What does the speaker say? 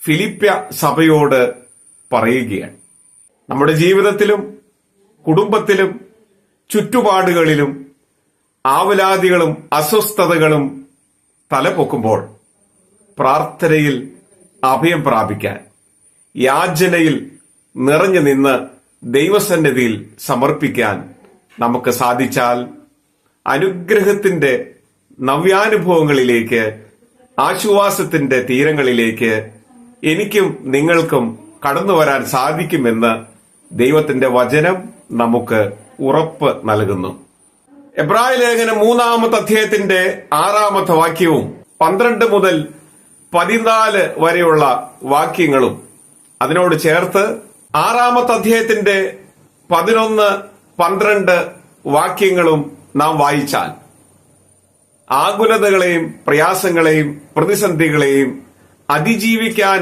ഫിലിപ്പ്യ സഭയോട് പറയുകയാണ്. നമ്മുടെ ജീവിതത്തിലും കുടുംബത്തിലും ചുറ്റുപാടുകളിലും ആവലാതികളും അസ്വസ്ഥതകളും തലപൊക്കുമ്പോൾ പ്രാർത്ഥനയിൽ അഭയം പ്രാപിക്കാൻ, യാചനയിൽ നിറഞ്ഞു നിന്ന് ദൈവസന്നിധിയിൽ സമർപ്പിക്കാൻ നമുക്ക് സാധിച്ചാൽ അനുഗ്രഹത്തിന്റെ നവ്യാനുഭവങ്ങളിലേക്ക്, ആശ്വാസത്തിന്റെ തീരങ്ങളിലേക്ക് എനിക്കും നിങ്ങൾക്കും കടന്നു വരാൻ സാധിക്കുമെന്ന് ദൈവത്തിന്റെ വചനം നമുക്ക് ഉറപ്പ് നൽകുന്നു. എബ്രായ ലേഖനം 3-ാമത്തെ അധ്യായത്തിന്റെ 6-ാമത്തെ വാക്യവും 12 മുതൽ 14 വരെയുള്ള വാക്യങ്ങളും അതിനോട് ചേർത്ത് 6-ാമത്തെ അധ്യായത്തിന്റെ 11, 12 വാക്യങ്ങളും നാം വായിച്ചാൽ ആകുലതകളെയും പ്രയാസങ്ങളെയും പ്രതിസന്ധികളെയും അതിജീവിക്കാൻ